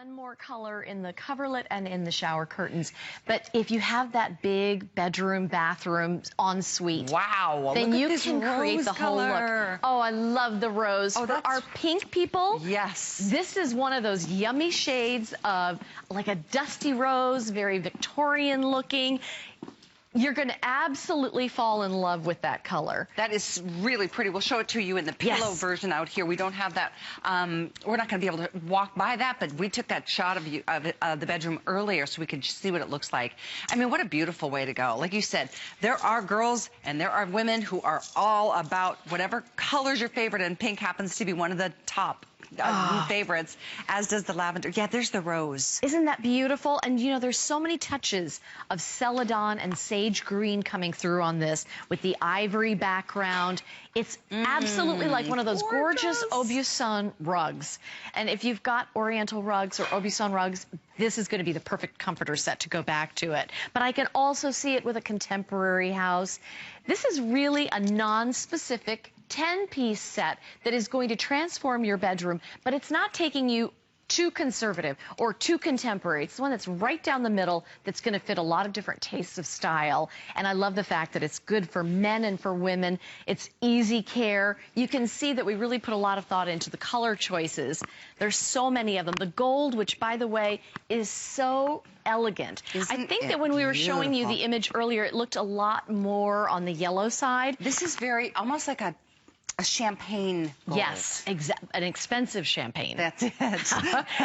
one more color in the coverlet and in the shower curtains. But if you have that big bedroom, bathroom, ensuite, wow, then you can create the whole look. Oh, I love the rose. Oh, for our pink people, yes, this is one of those yummy shades of like a dusty rose, very Victorian looking. You're going to absolutely fall in love with that color. That is really pretty. We'll show it to you in the pillow version out here. We don't have that. We're not going to be able to walk by that, but we took that shot of the bedroom earlier so we could see what it looks like. I mean, what a beautiful way to go. Like you said, there are girls and there are women who are all about whatever color's your favorite, and pink happens to be one of the top favorites, as does the lavender. Yeah, there's the rose. Isn't that beautiful? And you know, there's so many touches of celadon and sage green coming through on this with the ivory background. It's absolutely like one of those gorgeous Aubusson rugs. And if you've got Oriental rugs or Aubusson rugs, this is going to be the perfect comforter set to go back to it. But I can also see it with a contemporary house. This is really a non-specific 10-piece set that is going to transform your bedroom, but it's not taking you too conservative or too contemporary. It's the one that's right down the middle that's going to fit a lot of different tastes of style. And I love the fact that it's good for men and for women. It's easy care. You can see that we really put a lot of thought into the color choices. There's so many of them. The gold, which by the way is so elegant. I think that when we were showing you the image earlier, it looked a lot more on the yellow side. This is very, almost like a champagne gold. Yes, an expensive champagne. That's it.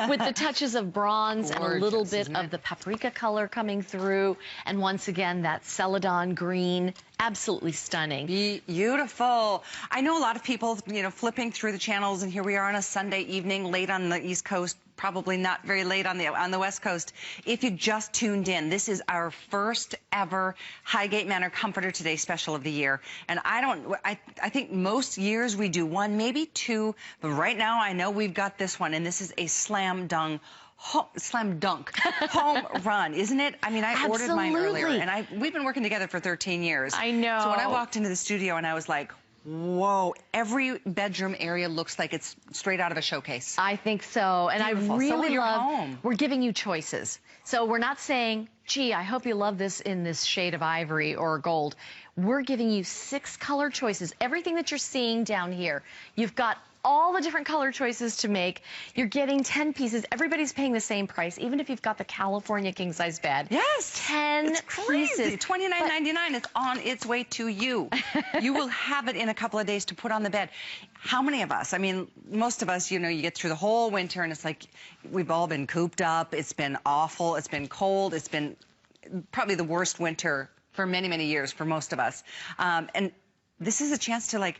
With the touches of bronze and a little bit of the paprika color coming through. And once again, that celadon green. Absolutely stunning. Beautiful. I know a lot of people, you know, flipping through the channels, and here we are on a Sunday evening, late on the East Coast, probably not very late on the West Coast. If you just tuned in, this is our first ever Highgate Manor Comforter Today special of the year. And I think most years we do one, maybe two, but right now I know we've got this one, and this is a slam dunk home run, isn't it? I mean, I ordered mine earlier, and we've been working together for 13 years. I know. So when I walked into the studio and I was like, whoa, every bedroom area looks like it's straight out of a showcase. I think so. And beautiful. I really love, home. We're giving you choices. So we're not saying, gee, I hope you love this in this shade of ivory or gold. We're giving you 6 color choices. Everything that you're seeing down here, you've got all the different color choices to make. You're getting 10 pieces. Everybody's paying the same price, even if you've got the California king-size bed. Yes. 10 it's crazy. pieces. $29.99 is on its way to you. You will have it in a couple of days to put on the bed. How many of us? I mean, most of us, you know, you get through the whole winter and it's like we've all been cooped up. It's been awful. It's been cold. It's been probably the worst winter for many, many years for most of us. And this is a chance to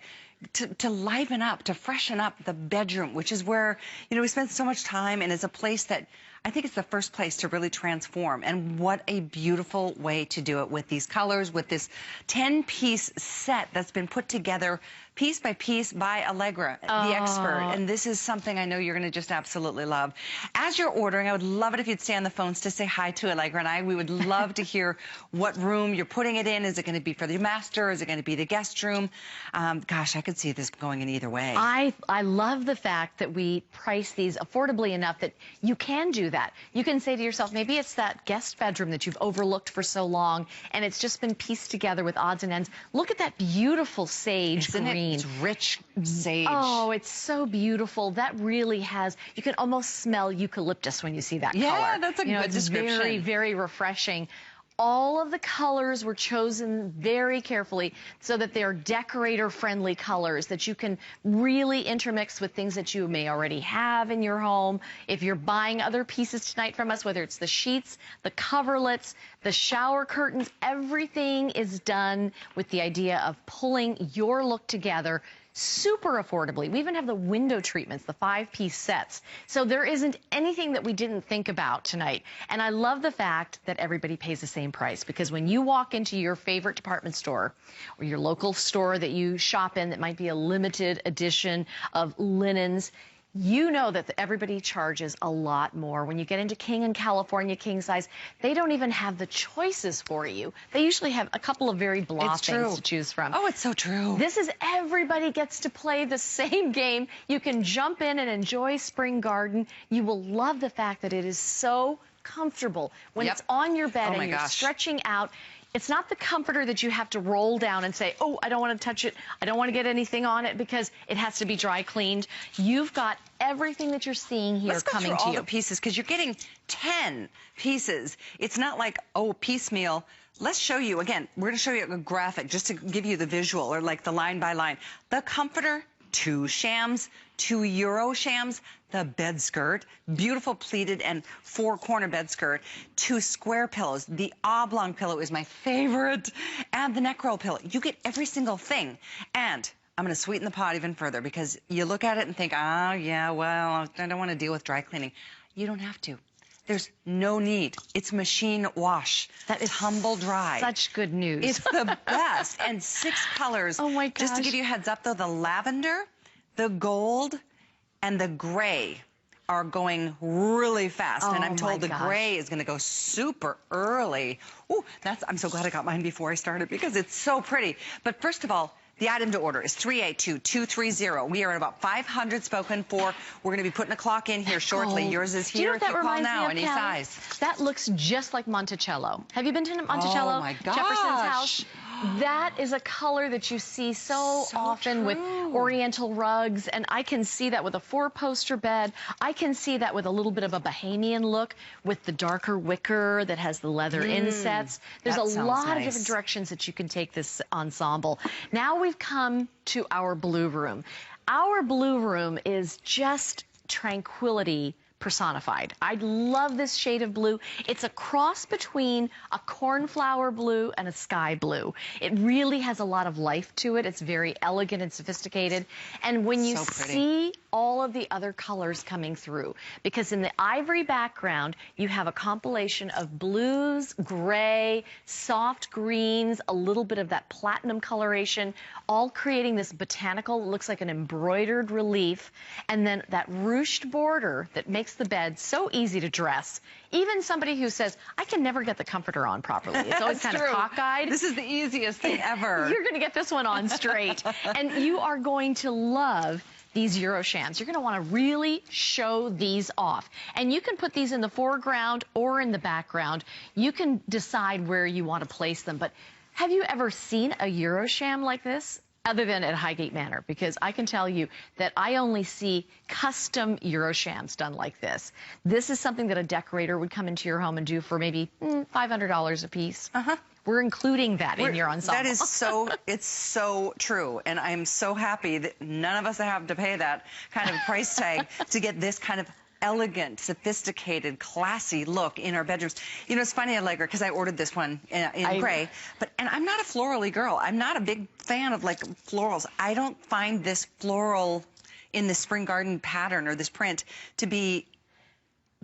to liven up, to freshen up the bedroom, which is where, you know, we spend so much time, and it's a place that I think it's the first place to really transform. And what a beautiful way to do it with these colors, with this 10-piece set that's been put together piece by piece by Allegra, the expert. And this is something I know you're going to just absolutely love. As you're ordering, I would love it if you'd stay on the phones to say hi to Allegra and I. We would love to hear what room you're putting it in. Is it going to be for the master? Is it going to be the guest room? Gosh, I could see this going in either way. I love the fact that we price these affordably enough that you can do that. You can say to yourself, maybe it's that guest bedroom that you've overlooked for so long, and it's just been pieced together with odds and ends. Look at that beautiful sage green. It's rich sage. Oh, it's so beautiful. That really has, you can almost smell eucalyptus when you see that color. Yeah, that's a good description. It's very, very refreshing. All of the colors were chosen very carefully so that they're decorator-friendly colors that you can really intermix with things that you may already have in your home. If you're buying other pieces tonight from us, whether it's the sheets, the coverlets, the shower curtains, everything is done with the idea of pulling your look together super affordably. We even have the window treatments, the 5-piece sets. So there isn't anything that we didn't think about tonight. And I love the fact that everybody pays the same price, because when you walk into your favorite department store or your local store that you shop in that might be a limited edition of linens, You know that everybody charges a lot more. When you get into king and California king size, they don't even have the choices for you. They usually have a couple of very blah things to choose from. Oh, it's so true. This is everybody gets to play the same game. You can jump in and enjoy spring garden. You will love the fact that it is so comfortable when it's on your bed and you're stretching out. It's not the comforter that you have to roll down and say, oh, I don't want to touch it. I don't want to get anything on it because it has to be dry cleaned. You've got everything that you're seeing here coming to you. Let's go through all the pieces because you're getting 10 pieces. It's not like, oh, piecemeal. Let's show you, again, we're going to show you a graphic just to give you the visual or like the line by line. The comforter, 2 shams, 2 Euro shams, the bed skirt, beautiful pleated and 4-corner bed skirt, 2 square pillows. The oblong pillow is my favorite, and the neck roll pillow. You get every single thing. And I'm going to sweeten the pot even further because you look at it and think, oh, yeah, well, I don't want to deal with dry cleaning. You don't have to. There's no need. It's machine wash. That is tumble dry. Such good news. It's the best. And 6 colors. Oh my gosh. Just to give you a heads up though, the lavender, the gold, and the gray are going really fast. And I'm told the gray is going to go super early. Ooh, I'm so glad I got mine before I started because it's so pretty. But first of all, the item to order is 382-230. We are at about 500 spoken for. We're going to be putting a clock in here shortly. Yours is here. If you call now, any size. That looks just like Monticello. Have you been to Monticello? Oh my gosh. Jefferson's house. That is a color that you see so often with oriental rugs, and I can see that with a 4-poster bed. I can see that with a little bit of a Bahamian look with the darker wicker that has the leather insets. There's a lot of different directions that you can take this ensemble. Now we've come to our blue room. Our blue room is just tranquility personified. I love this shade of blue. It's a cross between a cornflower blue and a sky blue. It really has a lot of life to it. It's very elegant and sophisticated. And when you see all of the other colors coming through, because in the ivory background, you have a compilation of blues, gray, soft greens, a little bit of that platinum coloration, all creating this botanical, looks like an embroidered relief, and then that ruched border that makes the bed so easy to dress. Even somebody who says, I can never get the comforter on properly. It's always kind of cockeyed. This is the easiest thing ever. You're going to get this one on straight. And you are going to love these Euro shams. You're going to want to really show these off. And you can put these in the foreground or in the background. You can decide where you want to place them. But have you ever seen a Euro sham like this? Other than at Highgate Manor, because I can tell you that I only see custom Euro shams done like this. This is something that a decorator would come into your home and do for maybe $500 a piece. We're including that in your ensemble. That is it's so true. And I'm so happy that none of us have to pay that kind of price tag to get this kind of elegant, sophisticated, classy look in our bedrooms. You know, it's funny, Allegra, because I ordered this one in gray, and I'm not a florally girl. I'm not a big fan of, like, florals. I don't find this floral in the spring garden pattern or this print to be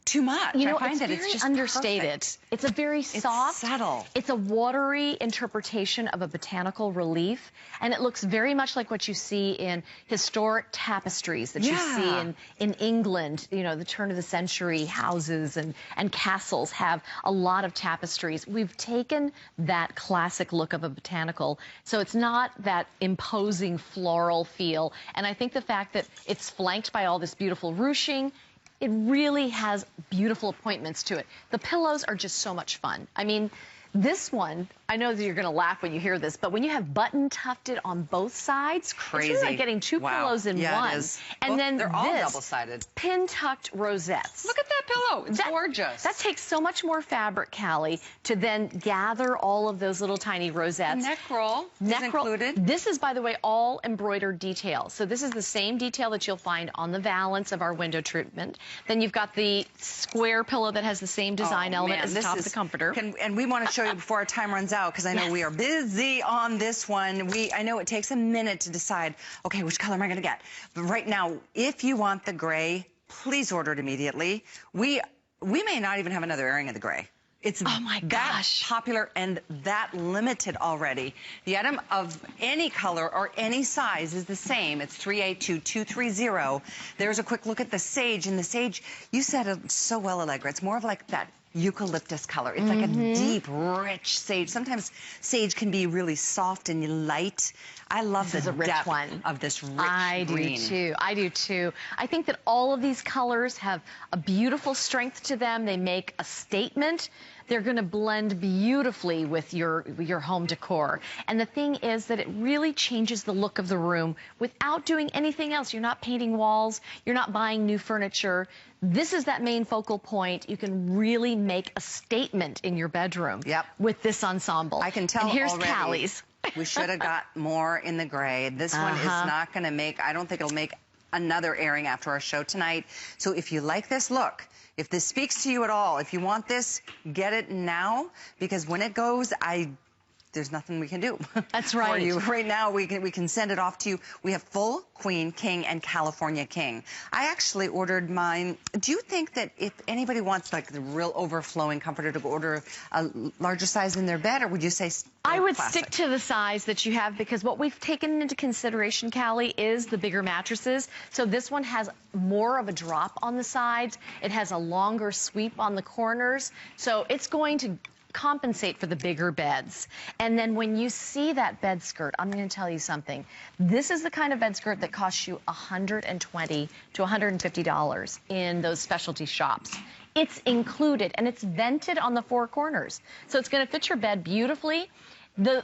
too much. You know, I find that it's just understated. Perfect. It's a very soft, subtle. It's a watery interpretation of a botanical relief, and it looks very much like what you see in historic tapestries that you see in England. You know, the turn of the century houses and castles have a lot of tapestries. We've taken that classic look of a botanical, so it's not that imposing floral feel. And I think the fact that it's flanked by all this beautiful ruching, it really has beautiful appointments to it. The pillows are just so much fun. I mean, this one, I know that you're going to laugh when you hear this, but when you have button tufted on both sides, it's really like getting 2 pillows in one. It is. And then they're all double-sided. Pin tucked rosettes. Look at that pillow. It's gorgeous. That takes so much more fabric, Callie, to then gather all of those little tiny rosettes. The neck roll is included. This is, by the way, all embroidered detail. So this is the same detail that you'll find on the valance of our window treatment. Then you've got the square pillow that has the same design element as the top of the comforter. And we want to show you before our time runs out, because I know we are busy on this one. I know it takes a minute to decide, okay, which color am I going to get? But right now, if you want the gray, please order it immediately. We may not even have another airing of the gray. It's oh my that gosh. popular and that limited already. The item of any color or any size is the same. It's 382-230. There's a quick look at the sage. And the sage, you said it so well, Allegra. It's more of like that eucalyptus color. It's like a deep, rich sage. Sometimes sage can be really soft and light. I love the depth of this rich green. I do too. I do too. I think that all of these colors have a beautiful strength to them. They make a statement. They're going to blend beautifully with your home decor. And the thing is that it really changes the look of the room without doing anything else. You're not painting walls. You're not buying new furniture. This is that main focal point. You can really make a statement in your bedroom with this ensemble. I can tell and here's already. Callie's. We should have got more in the gray. This one is not going to make, I don't think it'll make another airing after our show tonight. So if you like this look, if this speaks to you at all, if you want this, get it now, because when it goes, there's nothing we can do. That's right. For you. Right now, we can send it off to you. We have full queen, king, and California king. I actually ordered mine. Do you think that if anybody wants like the real overflowing comforter to order a larger size in their bed, or would you say I would classic? stick to the size that you have, because what we've taken into consideration, Callie, is the bigger mattresses. So this one has more of a drop on the sides. It has a longer sweep on the corners. So it's going to compensate for the bigger beds. And then when you see that bed skirt, I'm going to tell you something. This is the kind of bed skirt that costs you $120 to $150 in those specialty shops. It's included, and it's vented on the four corners. So it's going to fit your bed beautifully.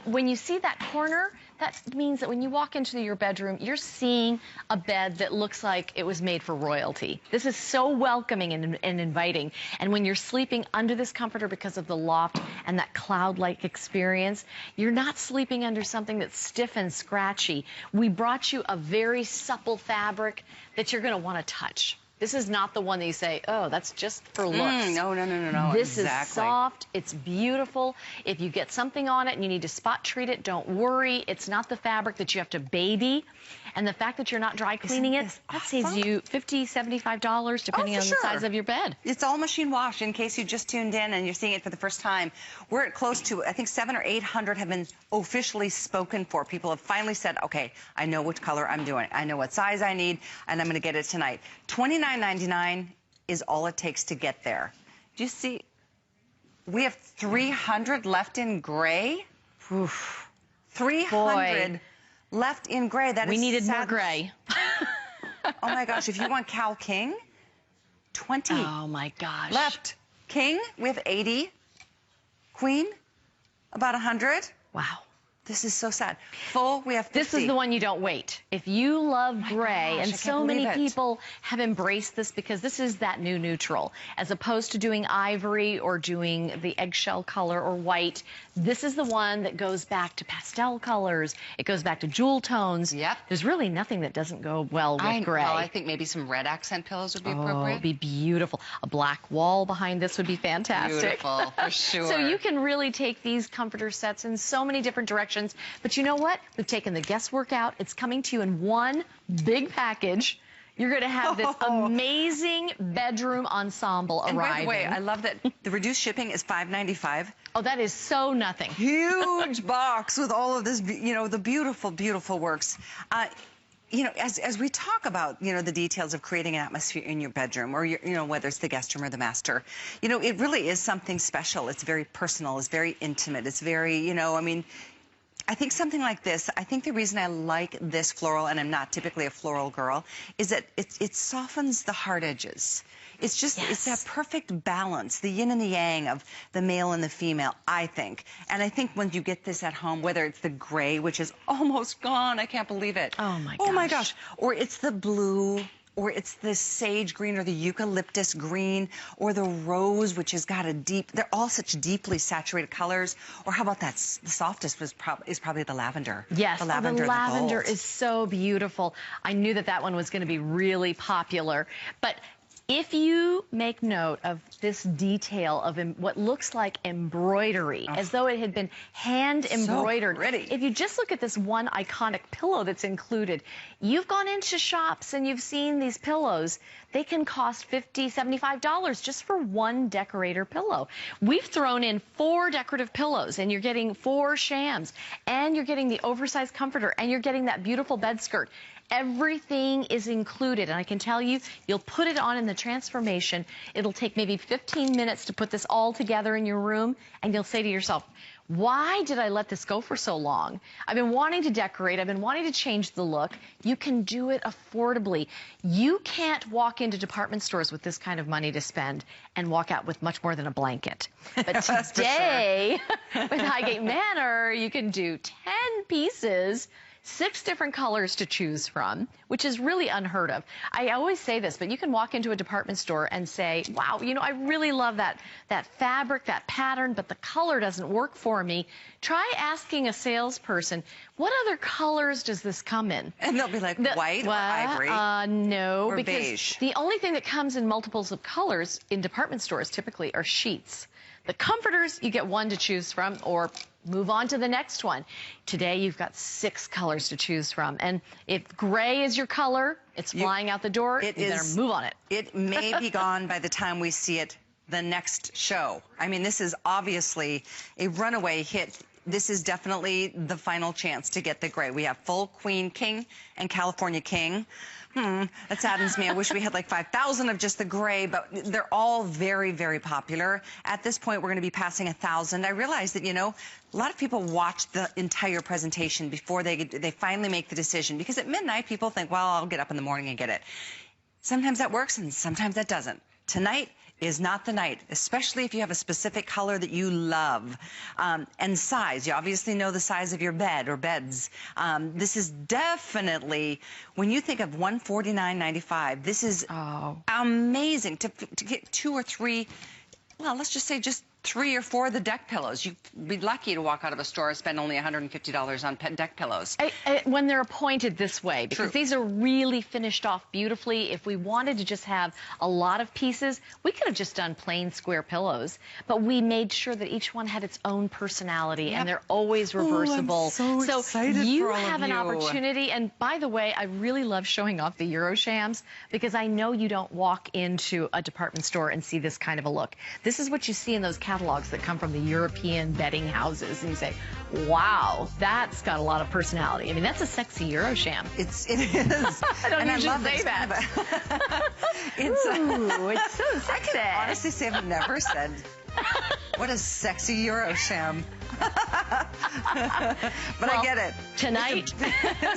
When you see that corner, that means that when you walk into your bedroom, you're seeing a bed that looks like it was made for royalty. This is so welcoming and inviting. And when you're sleeping under this comforter because of the loft and that cloud-like experience, you're not sleeping under something that's stiff and scratchy. We brought you a very supple fabric that you're going to want to touch. This is not the one that you say, oh, that's just for looks. No. This is soft. It's beautiful. If you get something on it and you need to spot treat it, don't worry. It's not the fabric that you have to baby. And the fact that you're not dry cleaning it, that saves you $50, $75 depending on the size of your bed. It's all machine washed, in case you just tuned in and you're seeing it for the first time. We're at close to, I think, 700 or 800 have been officially spoken for. People have finally said, okay, I know which color I'm doing. I know what size I need, and I'm going to get it tonight. $29.99 is all it takes to get there. Do you see? We have 300 left in gray. Oof. 300. Boy. Left in gray. That we is needed sad. more gray. Oh my gosh, if you want Cal King, 20. Oh my gosh. Left. King, we have 80. Queen, about 100. Wow. This is so sad. Full, we have 50. This is the one you don't wait. If you love gray, and so many people have embraced this because this is that new neutral, as opposed to doing ivory or doing the eggshell color or white, this is the one that goes back to pastel colors. It goes back to jewel tones. Yep. There's really nothing that doesn't go well with gray. Well, I think maybe some red accent pillows would be appropriate. Oh, it'd be beautiful. A black wall behind this would be fantastic. Beautiful, for sure. So you can really take these comforter sets in so many different directions. But you know what? We've taken the guesswork out. It's coming to you in one big package. You're going to have this amazing bedroom ensemble arriving. And by the way, I love that the reduced shipping is $5.95. Oh, that is so nothing. Huge box with all of this, you know, the beautiful, beautiful works. You know, as we talk about, you know, the details of creating an atmosphere in your bedroom, or, you know, whether it's the guest room or the master, you know, it really is something special. It's very personal. It's very intimate. It's very, you know, I mean, I think something like this, I think the reason I like this floral, and I'm not typically a floral girl, is that it softens the hard edges. It's just, it's that perfect balance, the yin and the yang of the male and the female, I think. And I think when you get this at home, whether it's the gray, which is almost gone, I can't believe it. Oh my gosh. Oh my gosh. Or it's the blue, or it's the sage green, or the eucalyptus green, or the rose, which has got a deep, they're all such deeply saturated colors. Or how about that, the softest is probably the lavender. Yes, the lavender, the lavender gold. is so beautiful. I knew that that one was going to be really popular. But If you make note of this detail of what looks like embroidery, as though it had been hand embroidered. So pretty. If you just look at this one iconic pillow that's included, you've gone into shops and you've seen these pillows. They can cost $50, $75 just for one decorator pillow. We've thrown in 4 decorative pillows, and you're getting 4 shams, and you're getting the oversized comforter, and you're getting that beautiful bed skirt. Everything is included, and I can tell you, you'll put it on in the transformation. It'll take maybe 15 minutes to put this all together in your room, and you'll say to yourself, why did I let this go for so long? I've been wanting to decorate. I've been wanting to change the look. You can do it affordably. You can't walk into department stores with this kind of money to spend and walk out with much more than a blanket. But today, with Highgate Manor, you can do 10 pieces, 6 different colors to choose from, which is really unheard of. I always say this, but you can walk into a department store and say, wow, you know, I really love that fabric, that pattern, but the color doesn't work for me. Try asking a salesperson, what other colors does this come in? And they'll be like, white or ivory? No, or because beige. The only thing that comes in multiples of colors in department stores typically are sheets. The comforters, you get 1 to choose from, or move on to the next one. Today, you've got 6 colors to choose from. And if gray is your color, it's flying out the door. You better move on it. It may be gone by the time we see it the next show. I mean, this is obviously a runaway hit. This is definitely the final chance to get the gray. We have full Queen King and California King. That saddens me. I wish we had like 5,000 of just the gray, but they're all very, very popular. At this point, we're going to be passing 1,000. I realize that, you know, a lot of people watch the entire presentation before they finally make the decision, because at midnight, people think, well, I'll get up in the morning and get it. Sometimes that works and sometimes that doesn't. Tonight is not the night, especially if you have a specific color that you love. And size, you obviously know the size of your bed or beds. This is definitely, when you think of $149.95, this is amazing to get 2 or 3, well, let's just say just 3 or 4 of the deck pillows. You'd be lucky to walk out of a store and spend only $150 on deck pillows. When they're appointed this way, because these are really finished off beautifully. If we wanted to just have a lot of pieces, we could have just done plain square pillows, but we made sure that each one had its own personality, and they're always reversible. I'm so excited you for all have of an you. opportunity, and by the way, I really love showing off the Euro shams, because I know you don't walk into a department store and see this kind of a look. This is what you see in those catalogs that come from the European bedding houses, and you say, wow, that's got a lot of personality. I mean, that's a sexy Euro sham. It is. I don't usually say that. Ooh, it's so sexy. I can honestly say I've never said, what a sexy Euro sham. But I get it. Tonight.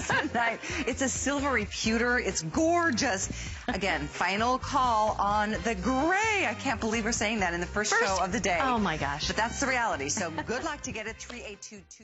Tonight. It's a silvery pewter. It's gorgeous. Again, final call on the gray. I can't believe we're saying that in the first show of the day. Oh, my gosh. But that's the reality. So good luck to get it. 3822.